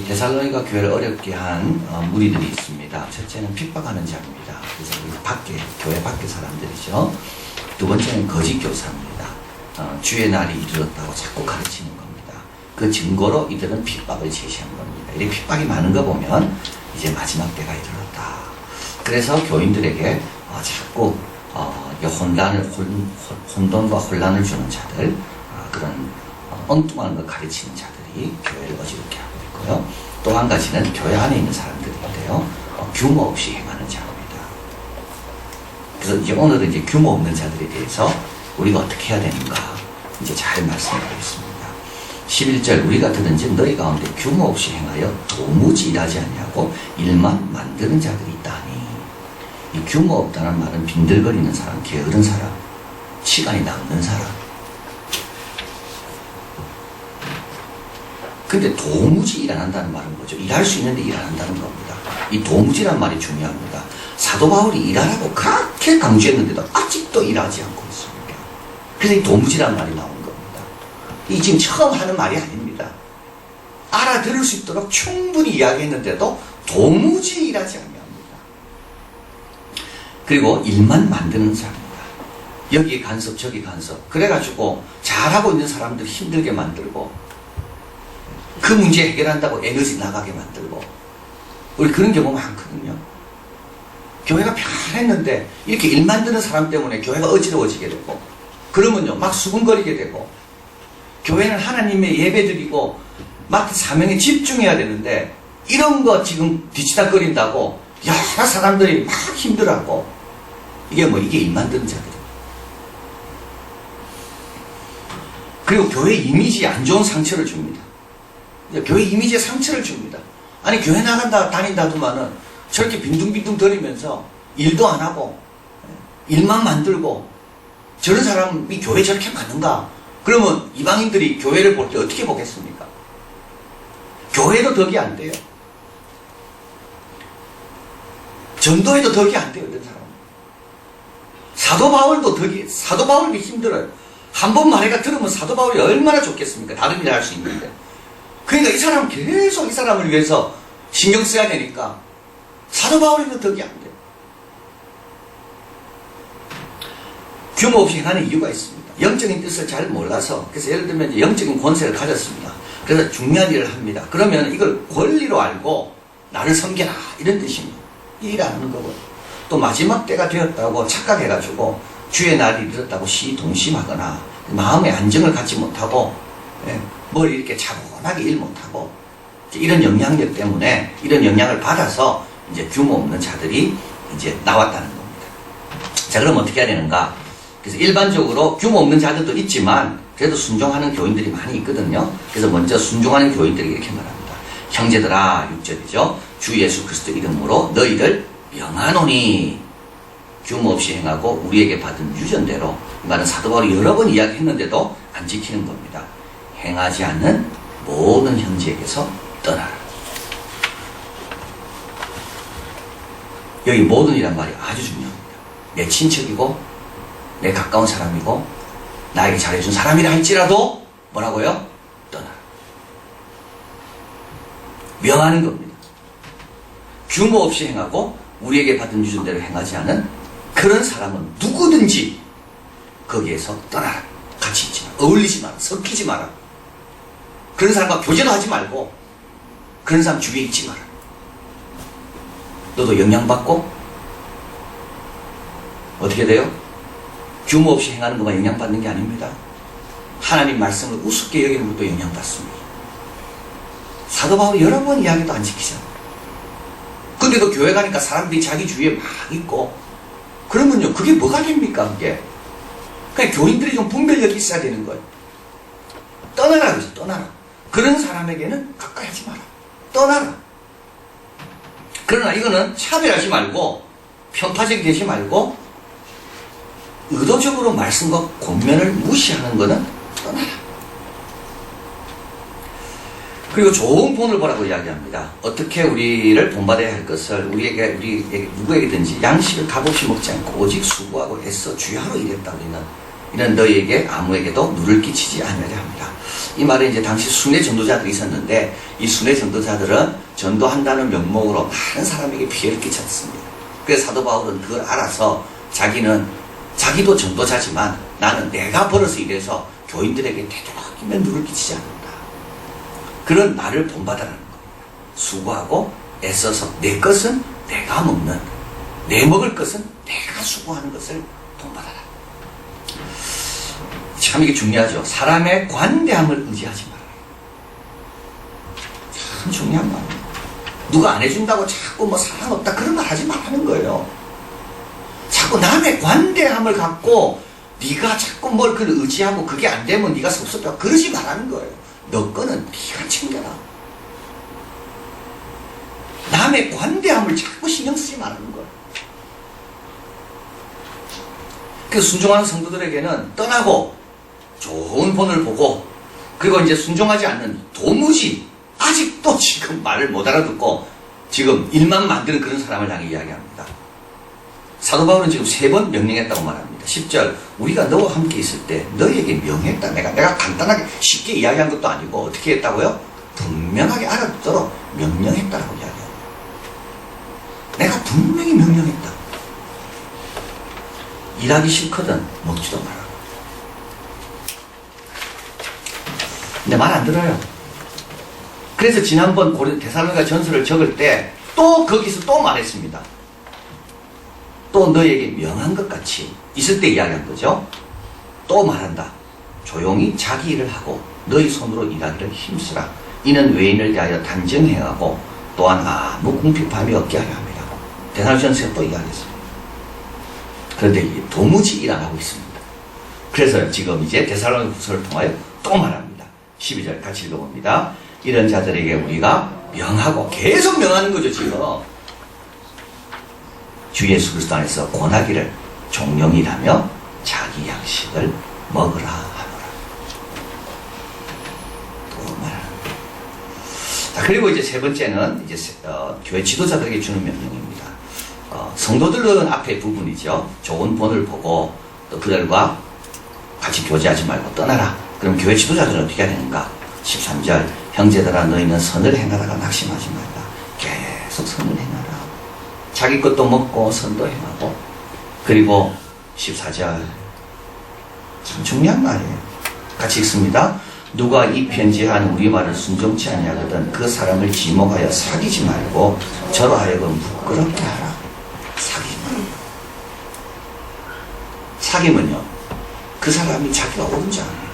데살로니가 교회를 어렵게 한 무리들이 있습니다. 첫째는 핍박하는 자입니다. 그래서 교회 밖의 사람들이죠. 두 번째는 거짓 교사입니다. 주의 날이 이르렀다고 자꾸 가르치는 겁니다. 그 증거로 이들은 핍박을 제시한 겁니다. 이 핍박이 많은 거 보면 이제 마지막 때가 이르렀다. 그래서 교인들에게 자꾸 혼돈과 혼란을 주는 자들, 그런 엉뚱한 걸 가르치는 자들이 교회를 어지럽게 하고 있고요. 또 한 가지는 교회 안에 있는 사람들인데요. 규모 없이 행하는 자입니다. 그래서 이제 오늘은 이제 규모 없는 자들에 대해서 우리가 어떻게 해야 되는가 이제 잘 말씀드리겠습니다. 11절 우리가 들은즉 너희 가운데 규모 없이 행하여 도무지 일하지 아니하고 일만 만드는 자들이 있다니. 이 규모 없다는 말은 빈들거리는 사람, 게으른 사람, 시간이 남는 사람. 근데 도무지 일 안 한다는 말은 뭐죠? 일할 수 있는데 일 안 한다는 겁니다. 이 도무지란 말이 중요합니다. 사도 바울이 일하라고 그렇게 강조했는데도 아직도 일하지 않고 있습니다. 그래서 이 도무지란 말이 나온 겁니다. 이 지금 처음 하는 말이 아닙니다. 알아들을 수 있도록 충분히 이야기했는데도 도무지 일하지 않습니다. 그리고 일만 만드는 자입니다. 여기 간섭 저기 간섭 그래가지고 잘하고 있는 사람들 힘들게 만들고 그 문제 해결한다고 에너지 나가게 만들고 우리 그런 경우 많거든요. 교회가 편했는데 이렇게 일 만드는 사람 때문에 교회가 어지러워지게 되고 그러면요 막 수근거리게 되고 교회는 하나님의 예배드리고 맡은 사명에 집중해야 되는데 이런 거 지금 뒤치다거린다고 여러 사람들이 막 힘들어하고 이게 일 만드는 자들이에요. 그리고 교회 이미지에 안 좋은 상처를 줍니다. 교회 이미지에 상처를 줍니다. 아니 교회 다닌다 하더만은 저렇게 빈둥빈둥 거리면서 일도 안 하고 일만 만들고 저런 사람이 교회 저렇게 많은가? 그러면 이방인들이 교회를 볼 때 어떻게 보겠습니까? 교회도 덕이 안 돼요. 전도에도 덕이 안 돼요. 이런 사람은. 사도 바울도 힘들어요. 한 번 말해가 들으면 사도 바울이 얼마나 좋겠습니까? 다른 일을 할 수 있는데. 그러니까 이 사람은 계속 이 사람을 위해서 신경 써야 되니까 사도 바울에도 덕이 안 돼요. 규모 없이 행하는 이유가 있습니다. 영적인 뜻을 잘 몰라서 그래서 예를 들면 이제 영적인 권세를 가졌습니다. 그래서 중요한 일을 합니다. 그러면 이걸 권리로 알고 나를 섬겨라 이런 뜻입니다. 이 일 안 하는 거고 또 마지막 때가 되었다고 착각해가지고 주의 날이 이르렀다고 시동심하거나 마음의 안정을 갖지 못하고 뭘 이렇게 차분하게 일 못하고 이런 영향력 때문에 이런 영향을 받아서 이제 규모 없는 자들이 이제 나왔다는 겁니다. 자, 그럼 어떻게 해야 되는가? 그래서 일반적으로 규모 없는 자들도 있지만 그래도 순종하는 교인들이 많이 있거든요. 그래서 먼저 순종하는 교인들이 이렇게 말합니다. 형제들아, 6절이죠. 주 예수 그리스도 이름으로 너희를 명하노니 규모 없이 행하고 우리에게 받은 유전대로 이 말은 사도 바울이 여러 번 이야기했는데도 안 지키는 겁니다. 행하지 않는 모든 형제에게서 떠나라. 여기 모든이란 말이 아주 중요합니다. 내 친척이고 내 가까운 사람이고 나에게 잘해준 사람이라 할지라도 뭐라고요? 떠나라. 명하는 겁니다. 규모 없이 행하고 우리에게 받은 유전대로 행하지 않은 그런 사람은 누구든지 거기에서 떠나라. 같이 있지 마라. 어울리지 마라. 섞이지 마라. 그런 사람과 교제도 하지 말고 그런 사람 주위에 있지 마라. 너도 영향받고 어떻게 돼요? 규모 없이 행하는 것만 영향받는 게 아닙니다. 하나님 말씀을 우습게 여기는 것도 영향받습니다. 사도 바울이 여러 번 이야기도 안 지키잖아요. 근데도 교회 가니까 사람들이 자기 주위에 막 있고 그러면요 그게 뭐가 됩니까? 그게 그냥 교인들이 좀 분별력이 있어야 되는 거예요. 떠나라 그래서 떠나라. 그런 사람에게는 가까이 하지 마라. 떠나라. 그러나 이거는 차별하지 말고 편파적이 되지 말고 의도적으로 말씀과 권면을 무시하는 것은 떠나라. 그리고 좋은 본을 보라고 이야기합니다. 어떻게 우리를 본받아야 할 것을 우리에게 누구에게든지 양식을 값없이 먹지 않고 오직 수고하고 애써 주야로 일했다. 우리는 이는 너희에게 아무에게도 누를 끼치지 않으려 합니다. 이 말은 이제 당시 순회 전도자들이 있었는데 이 순회 전도자들은 전도한다는 명목으로 많은 사람에게 피해를 끼쳤습니다. 그래서 사도 바울은 그걸 알아서 자기도 전도자지만 나는 내가 벌어서 이래서 교인들에게 되도록이면 누를 끼치지 않는다. 그런 나를 본받아라는 겁니다. 수고하고 애써서 내 것은 내가 먹는, 내 먹을 것은 내가 수고하는 것을 본받아라. 참 이게 중요하죠. 사람의 관대함을 의지하지 마라. 참 중요한 말이에요. 누가 안 해준다고 자꾸 뭐 사랑 없다 그런 말 하지 말라는 거예요. 자꾸 남의 관대함을 갖고 네가 자꾸 뭘 의지하고 그게 안 되면 네가 섭섭하고 그러지 말라는 거예요. 너 거는 네가 챙겨라. 남의 관대함을 자꾸 신경 쓰지 말라는 거예요. 그래서 순종하는 성도들에게는 떠나고 좋은 본을 보고 그리고 이제 순종하지 않는 도무지 아직도 지금 말을 못 알아듣고 지금 일만 만드는 그런 사람을 향해 이야기합니다. 사도 바울은 지금 3번 명령했다고 말합니다. 10절 우리가 너와 함께 있을 때 너희에게 명했다. 내가 간단하게 쉽게 이야기한 것도 아니고 어떻게 했다고요? 분명하게 알아듣도록 명령했다라고 이야기합니다. 내가 분명히 명령했다. 일하기 싫거든 먹지도 마라. 근데 말 안 들어요. 그래서 지난번 데살로니가 전서를 적을 때 또 거기서 또 말했습니다. 또 너에게 명한 것 같이 있을 때 이야기한 거죠. 또 말한다. 조용히 자기 일을 하고 너희 손으로 일하기를 힘쓰라. 이는 외인을 대하여 단정행하고 또한 아무 궁핍함이 없게 하려 합니다. 데살로니가전서에 또 이야기했습니다. 그런데 이게 도무지 일 안 하고 있습니다. 그래서 지금 이제 데살로니가후서를 통하여 또 말합니다. 12절 같이 읽어봅니다. 이런 자들에게 우리가 명하고 계속 명하는 거죠. 지금 주 예수 그리스도 안에서 권하기를 종용히 일하며 자기 양식을 먹으라 하노라. 또 말합니다. 자, 그리고 이제 3번째는 이제 교회 지도자들에게 주는 명령입니다. 성도들은 앞에 부분이죠. 좋은 본을 보고 또 그들과 같이 교제하지 말고 떠나라. 그럼 교회 지도자들은 어떻게 해야 되는가? 13절 형제들아 너희는 선을 행하다가 낙심하지 말라. 계속 선을 행하라. 자기 것도 먹고 선도 행하고. 그리고 14절 참 중요한 말이에요. 같이 읽습니다. 누가 이 편지한 우리 말을 순종치 아니하거든 그 사람을 지목하여 사귀지 말고 저로 하여금 부끄럽게 하라. 사귐은요 그 사람이 자기가 옳은 줄 압니다.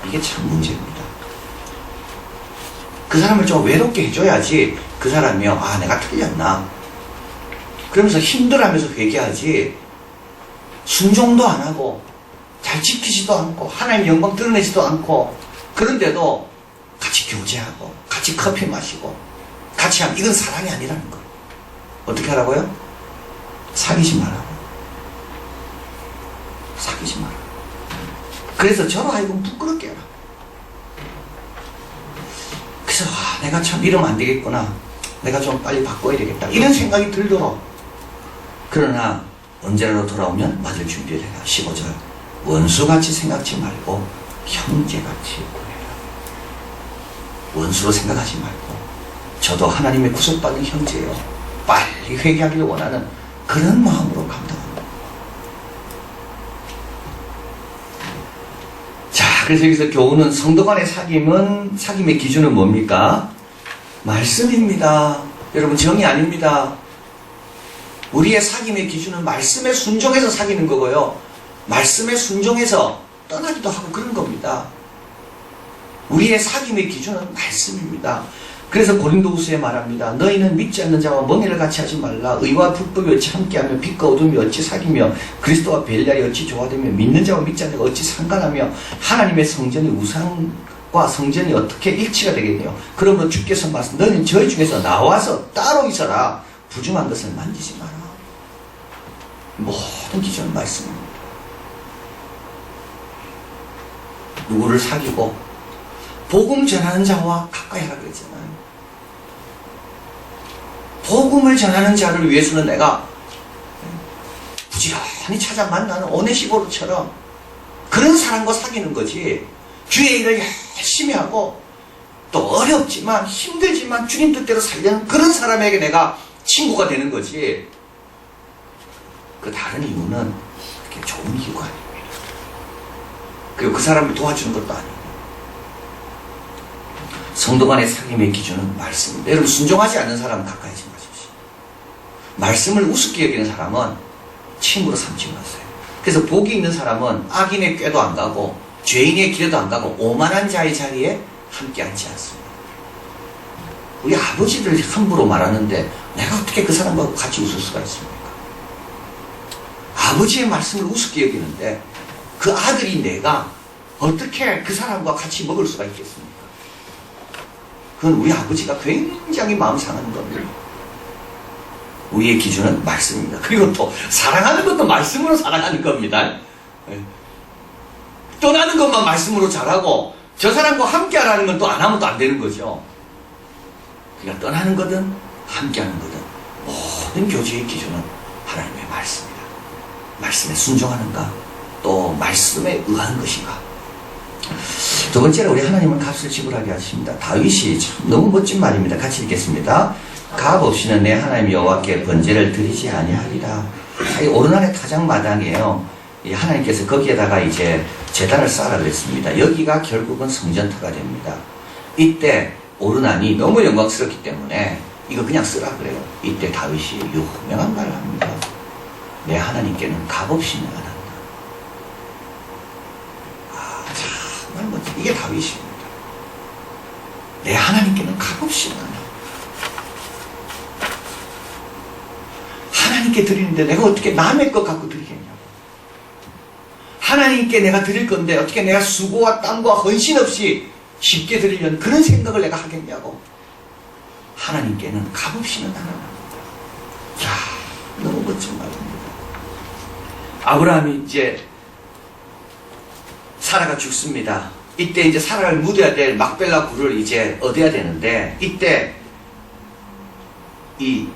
이게 참 문제입니다. 그 사람을 좀 외롭게 해줘야지 그 사람이요 아 내가 틀렸나 그러면서 힘들어하면서 회개하지 순종도 안 하고 잘 지키지도 않고 하나님의 영광 드러내지도 않고 그런데도 같이 교제하고 같이 커피 마시고 같이 하면 이건 사랑이 아니라는 거예요. 어떻게 하라고요? 사귀지 말라고. 사귀지 마라. 그래서 저로 하여금 부끄럽게 해라. 그래서 내가 참 이러면 안 되겠구나. 내가 좀 빨리 바꿔야 되겠다. 이런 생각이 들도록. 그러나 언제라도 돌아오면 맞을 준비를 해라. 15절 원수같이 생각지 말고 형제같이 구해라. 원수로 생각하지 말고 저도 하나님의 구속받은 형제예요. 빨리 회개하기를 원하는 그런 마음으로 감당합니다. 그래서 여기서 교훈은 성도 간의 사귐의 기준은 뭡니까? 말씀입니다. 여러분 정이 아닙니다. 우리의 사귐의 기준은 말씀에 순종해서 사귀는 거고요. 말씀에 순종해서 떠나기도 하고 그런 겁니다. 우리의 사귐의 기준은 말씀입니다. 그래서 고린도후서에 말합니다. 너희는 믿지 않는 자와 멍해를 같이 하지 말라. 의와 불법이 어찌 함께하며 빛과 어둠이 어찌 사귀며 그리스도와 벨날이 어찌 조화되며 믿는 자와 믿지 않는 자가 어찌 상관하며 하나님의 성전이 우상과 성전이 어떻게 일치가 되겠네요. 그러므로 주께서 말씀 너는 저희 중에서 나와서 따로 있어라. 부정한 것을 만지지 마라. 모든 기준은 말씀입니다. 누구를 사귀고 복음 전하는 자와 가까이 하라 그랬잖아요. 복음을 전하는 자를 위해서는 내가 부지런히 찾아 만나는 오네시보로처럼 그런 사람과 사귀는 거지. 주의 일을 열심히 하고 또 어렵지만 힘들지만 주님 뜻대로 살려는 그런 사람에게 내가 친구가 되는 거지. 그 다른 이유는 그렇게 좋은 이유가 아닙니다. 그리고 그 사람을 도와주는 것도 아니고. 성도 간의 사귐의 기준은 말씀입니다. 여러분, 순종하지 않는 사람은 가까이 하지 마십시오. 말씀을 우습게 여기는 사람은 친구로 삼지 마세요. 그래서 복이 있는 사람은 악인의 꾀도 안 가고 죄인의 길에도 안 가고 오만한 자의 자리에 함께 앉지 않습니다. 우리 아버지를 함부로 말하는데 내가 어떻게 그 사람과 같이 웃을 수가 있습니까? 아버지의 말씀을 우습게 여기는데 그 아들이 내가 어떻게 그 사람과 같이 먹을 수가 있겠습니까? 그건 우리 아버지가 굉장히 마음 상하는 겁니다. 우리의 기준은 말씀입니다. 그리고 또 사랑하는 것도 말씀으로 사랑하는 겁니다. 떠나는 것만 말씀으로 잘하고 저 사람과 함께 하라는 건 또 안 하면 또 안 되는 거죠. 그러니까 떠나는 거든 함께 하는 거든 모든 교제의 기준은 하나님의 말씀입니다. 말씀에 순종하는가 또 말씀에 의한 것인가. 두 번째로 우리 하나님은 값을 지불하게 하십니다. 다윗이 참 너무 멋진 말입니다. 같이 읽겠습니다. 값 없이는 내 하나님 여호와께 번제를 드리지 아니하리라. 이 오르난의 타작마당이에요. 하나님께서 거기에다가 이제 제단을 쌓으라 그랬습니다. 여기가 결국은 성전터가 됩니다. 이때 오르난이 너무 영광스럽기 때문에 이거 그냥 쓰라 그래요. 이때 다윗이 유명한 말을 합니다. 내 하나님께는 값 없이는 안 한다. 정말 멋지. 이게 다윗입니다. 내 하나님께는 값 없이는 안 한다. 하나님께 드리는데 내가 어떻게 남의 것 갖고 드리겠냐고. 하나님께 내가 드릴 건데 어떻게 내가 수고와 땀과 헌신 없이 쉽게 드리려는 그런 생각을 내가 하겠냐고. 하나님께는 값없이는 안 합니다. 자, 너무 멋진 말입니다. 아브라함이 이제 사라가 죽습니다. 이때 이제 사라를 묻어야 될 막벨라 굴을 이제 얻어야 되는데 이때 이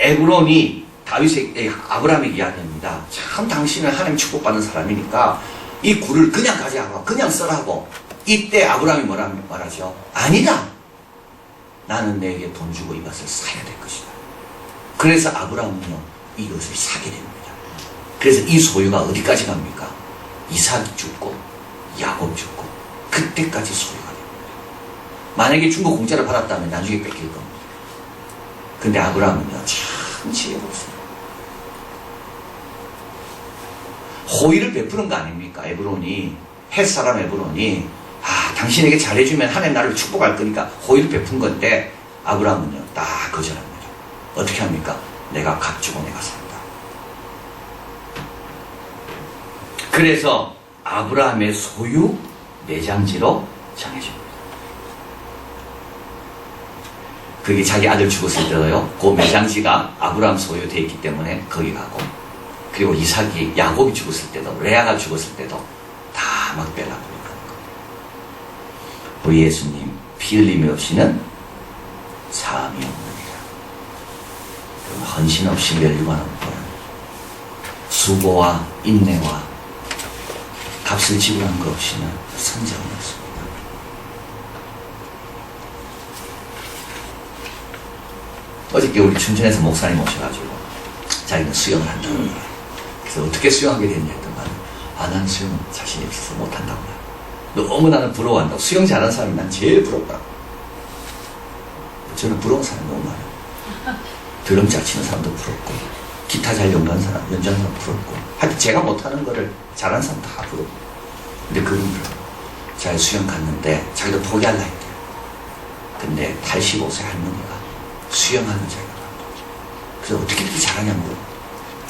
에브론이 다윗에게 아브라함에게 이야기합니다. 참 당신은 하나님 축복받는 사람이니까 이 굴을 그냥 가져가고 그냥 써라고. 이때 아브라함이 뭐라고 말하죠? 아니다. 나는 내게 돈 주고 이것을 사야 될 것이다. 그래서 아브라함은요 이것을 사게 됩니다. 그래서 이 소유가 어디까지 갑니까? 이삭이 죽고 야곱 죽고 그때까지 소유가 됩니다. 만약에 중고 공짜로 받았다면 나중에 뺏길 겁니다. 근데 아브라함은요 참 지혜롭습니다. 호의를 베푸는 거 아닙니까? 에브론이 햇사람 에브론이 당신에게 잘해주면 하나님 나를 축복할 거니까 호의를 베푼 건데 아브라함은요 딱 거절합니다. 어떻게 합니까? 내가 값주고 내가 산다. 그래서 아브라함의 소유 매장지로 정해줍니다. 그게 자기 아들 죽었을 때도요 그 매장지가 아브라함 소유되어 있기 때문에 거기 가고, 그리고 이삭이 야곱이 죽었을 때도 레아가 죽었을 때도 다 막벨라 굴로 가는 겁니다. 우리 예수님 피 흘림이 없이는 사함이 없느니라. 헌신 없이 멸류관 없고 수고와 인내와 값을 지불한 것 없이는 선장은 없습니다. 어저께 우리 춘천에서 목사님 오셔가지고 자기는 수영을 한다고 해요. 그래서 어떻게 수영하게 됐냐 했더니 나는 수영 자신이 없어서 못한다고 해요. 너무 나는 부러워한다고. 수영 잘하는 사람이 난 제일 부럽다고. 저는 부러운 사람이 너무 많아요. 드럼 잘 치는 사람도 부럽고 기타 잘 연주하는 사람 부럽고 하여튼 제가 못하는 거를 잘하는 사람 다 부럽고. 근데 그분들 자기 수영 갔는데 자기도 포기할라 했대요. 근데 85세 할머니가 수영하는 자기가 그래서 어떻게 이렇게 잘하냐고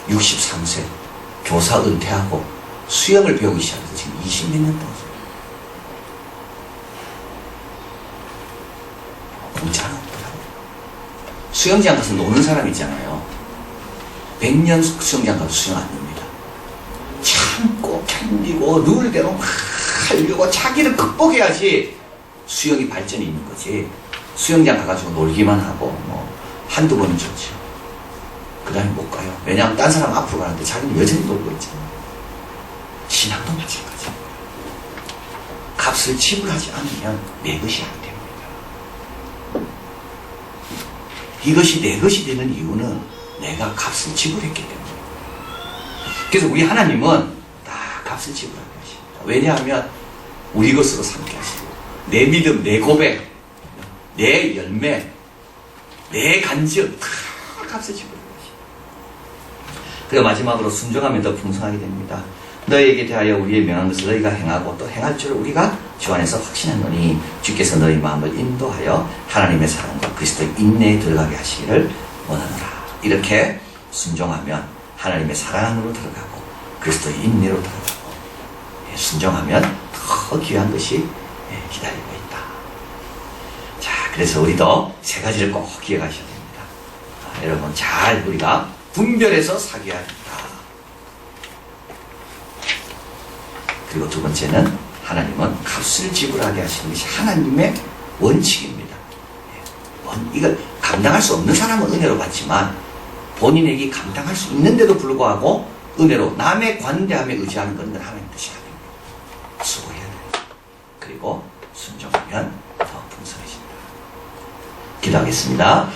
63세 교사 은퇴하고 수영을 배우기 시작해서 지금 20몇 년 동안 공짜는 없더라고요. 수영장 가서 노는 사람 있잖아요. 100년 수영장 가서 수영 안 됩니다. 참고 견디고 룰대로 막 하려고 자기를 극복해야지 수영이 발전이 있는 거지. 수영장 가가지고 놀기만 하고 뭐 한두 번은 좋죠. 그 다음에 못 가요. 왜냐하면 딴 사람 앞으로 가는데 자기는 여전히 놀고 있잖아요. 신앙도 마찬가지입니다. 값을 지불하지 않으면 내 것이 안 됩니다. 이것이 내 것이 되는 이유는 내가 값을 지불했기 때문에. 그래서 우리 하나님은 다 값을 지불하게 하십니다. 왜냐하면 우리 것으로 삼게 하시고 내 믿음, 내 고백, 내 열매, 내 간증 다 값을 지불하게 하십니다. 그리고 마지막으로 순종하면 더 풍성하게 됩니다. 너희에게 대하여 우리의 명한 것을 너희가 행하고 또 행할 줄 우리가 주 안에서 확신하노니 주께서 너희 마음을 인도하여 하나님의 사랑과 그리스도의 인내에 들어가게 하시기를 원하노라. 이렇게 순종하면 하나님의 사랑 안으로 들어가고 그리스도의 인내로 들어가고 순종하면 더 귀한 것이 기다리고 있다. 자, 그래서 우리도 세 가지를 꼭 기억하셔야 됩니다. 여러분 잘 우리가 분별해서 사귀어야 된다. 그리고 두 번째는 하나님은 값을 지불하게 하시는 것이 하나님의 원칙입니다. 이걸 감당할 수 없는 사람은 은혜로 받지만 본인에게 감당할 수 있는데도 불구하고 은혜로 남의 관대함에 의지하는 것은 하나님 뜻이 아닙니다. 수고해야 돼요. 그리고 순종하면 더 풍성해진다. 기도하겠습니다.